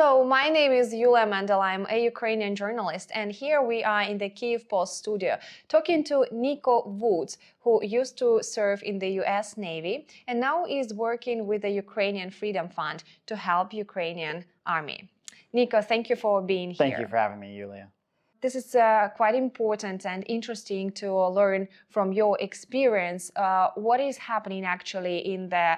Hello, my name is Iuliia Mendel. I'm a Ukrainian journalist, and here we are in the Kyiv Post studio talking to Nico Woods, who used to serve in the US Navy and now is working with the Ukrainian Freedom Fund to help Ukrainian army. Nico, thank you for being here. Thank you for having me, Iuliia. This is quite important and interesting to learn from your experience what is happening actually in the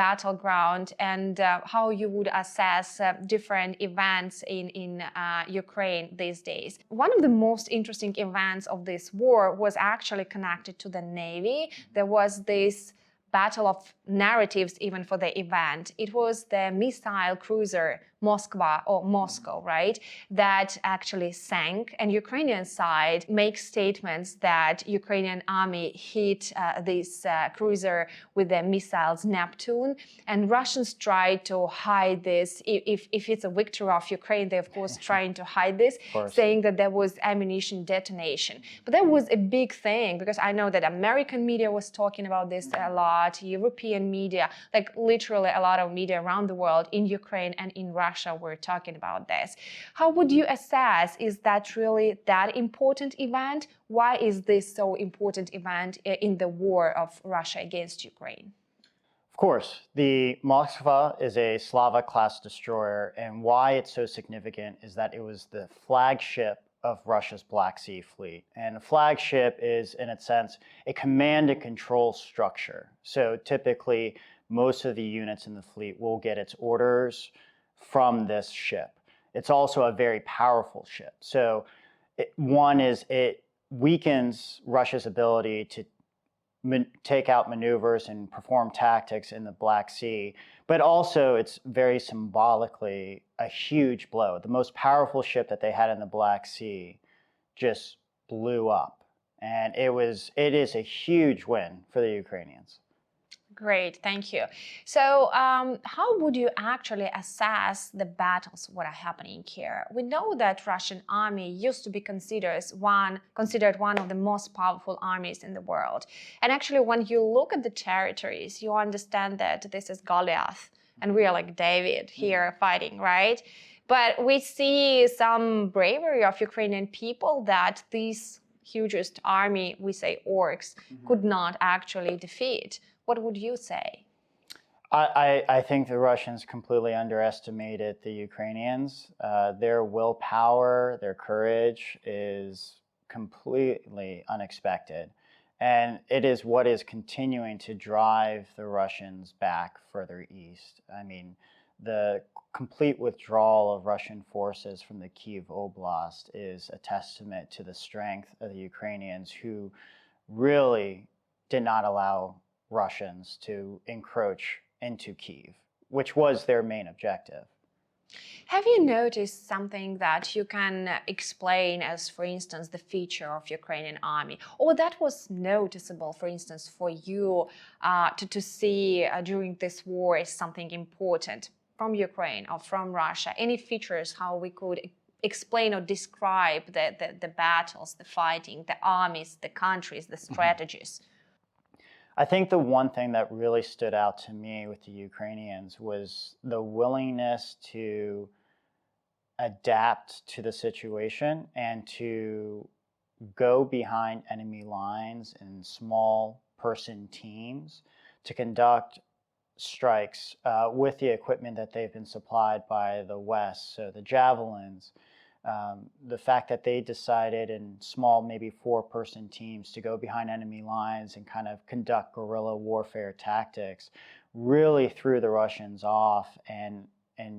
battleground and how you would assess different events in Ukraine these days. One of the most interesting events of this war was actually connected to the Navy. There was this battle of narratives even for the event. It was the missile cruiser Moskva or Moscow, right, that actually sank, and Ukrainian side makes statements that Ukrainian army hit this cruiser with the missiles Neptune, and Russians tried to hide this. If it's a victory of Ukraine, they of course trying to hide this, saying that there was ammunition detonation. But that was a big thing because I know that American media was talking about this a lot, European media, like literally a lot of media around the world in Ukraine and in Russia were talking about this. How would you assess, is that really that important event? Why is this so important event in the war of Russia against Ukraine? Of course, the Moskva is a Slava-class destroyer, and why it's so significant is that it was the flagship of Russia's Black Sea fleet. And a flagship is, in a sense, a command and control structure. So typically, most of the units in the fleet will get its orders from this ship. It's also a very powerful ship. So one is it weakens Russia's ability to take out maneuvers and perform tactics in the Black Sea, but also it's very symbolically a huge blow. The most powerful ship that they had in the Black Sea just blew up, and it is a huge win for the Ukrainians. Great, thank you. So how would you actually assess the battles what are happening here? We know that Russian army used to be considered one of the most powerful armies in the world. And actually, when you look at the territories, you understand that this is Goliath and we are like David here fighting, right? But we see some bravery of Ukrainian people that this hugest army, we say orcs, could not actually defeat. What would you say? I think the Russians completely underestimated the Ukrainians. Their willpower, their courage is completely unexpected. And it is what is continuing to drive the Russians back further east. I mean, the complete withdrawal of Russian forces from the Kyiv Oblast is a testament to the strength of the Ukrainians, who really did not allow Russians to encroach into Kyiv, which was their main objective. Have you noticed something that you can explain as, for instance, the feature of Ukrainian army, or that was noticeable, for instance, for you to see during this war as something important from Ukraine or from Russia? Any features how we could explain or describe the battles, the fighting, the armies, the countries, the strategies? I think the one thing that really stood out to me with the Ukrainians was the willingness to adapt to the situation and to go behind enemy lines in small person teams to conduct strikes with the equipment that they've been supplied by the West, so the javelins. The fact that they decided in small, maybe four-person teams to go behind enemy lines and kind of conduct guerrilla warfare tactics really threw the Russians off. And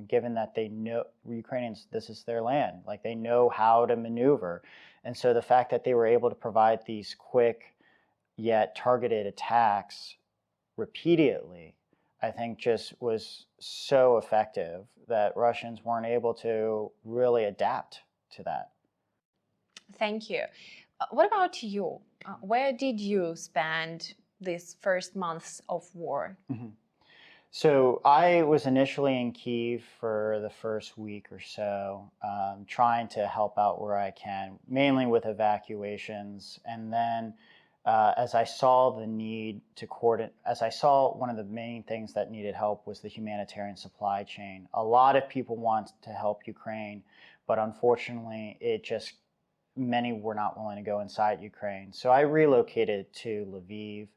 given that they know, Ukrainians, this is their land, like they know how to maneuver. And so the fact that they were able to provide these quick yet targeted attacks repeatedly, I think just was so effective that Russians weren't able to really adapt to that. Thank you. What about you? Where did you spend these first months of war? So I was initially in Kyiv for the first week or so, trying to help out where I can, mainly with evacuations. And then as I saw the need to coordinate, as I saw one of the main things that needed help was the humanitarian supply chain. A lot of people want to help Ukraine, but unfortunately, many were not willing to go inside Ukraine. So I relocated to Lviv,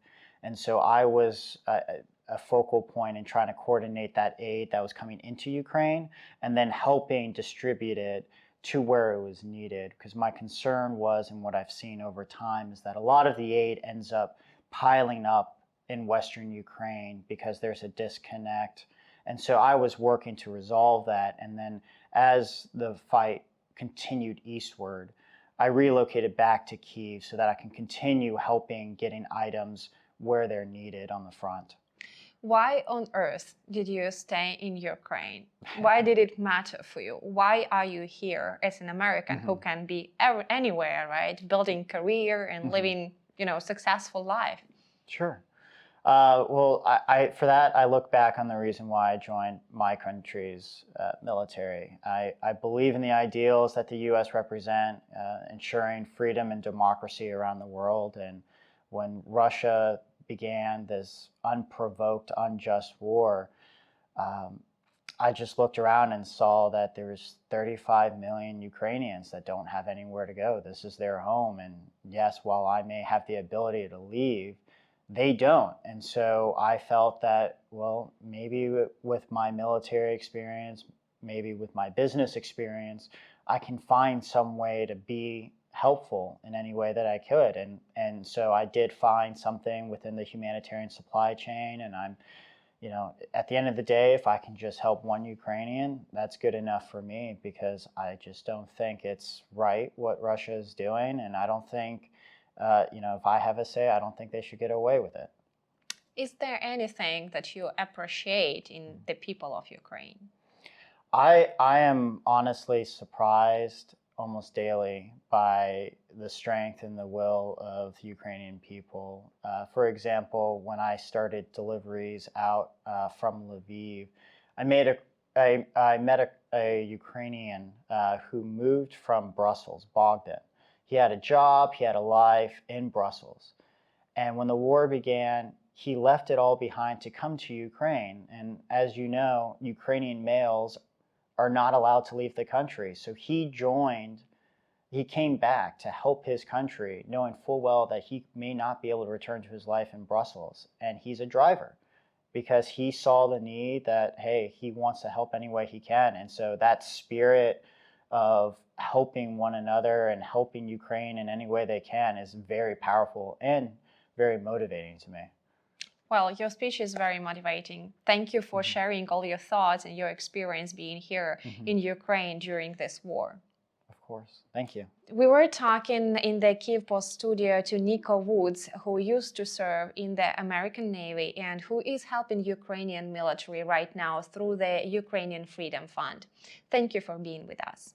and so I was a focal point in trying to coordinate that aid that was coming into Ukraine and then helping distribute it to where it was needed. Because my concern was, and what I've seen over time, is that a lot of the aid ends up piling up in Western Ukraine because there's a disconnect. And so I was working to resolve that. And then as the fight continued eastward, I relocated back to Kyiv so that I can continue helping getting items where they're needed on the front. Why on earth did you stay in Ukraine? Why did it matter for you? Why are you here as an American who can be anywhere, right? Building career and living, successful life. Sure. For that, I look back on the reason why I joined my country's military. I believe in the ideals that the U.S. represent, ensuring freedom and democracy around the world. And when Russia began this unprovoked, unjust war, I just looked around and saw that there's 35 million Ukrainians that don't have anywhere to go. This is their home. And yes, while I may have the ability to leave, they don't. And so I felt that, well, maybe with my military experience, maybe with my business experience, I can find some way to be helpful in any way that I could. And so I did find something within the humanitarian supply chain. And I'm, at the end of the day, if I can just help one Ukrainian, that's good enough for me, because I just don't think it's right what Russia is doing. And I don't think, if I have a say, I don't think they should get away with it. Is there anything that you appreciate in the people of Ukraine? I am honestly surprised almost daily by the strength and the will of the Ukrainian people. For example, when I started deliveries out from Lviv, I met a Ukrainian who moved from Brussels, Bogdan. He had a job, he had a life in Brussels. And when the war began, he left it all behind to come to Ukraine. And as you know, Ukrainian males are not allowed to leave the country. So he came back to help his country, knowing full well that he may not be able to return to his life in Brussels. And he's a driver because he saw the need that, hey, he wants to help any way he can. And so that spirit of helping one another and helping Ukraine in any way they can is very powerful and very motivating to me. Well, your speech is very motivating. Thank you for sharing all your thoughts and your experience being here in Ukraine during this war. Of course. Thank you. We were talking in the Kyiv Post studio to Nico Woods, who used to serve in the American Navy and who is helping Ukrainian military right now through the Ukrainian Freedom Fund. Thank you for being with us.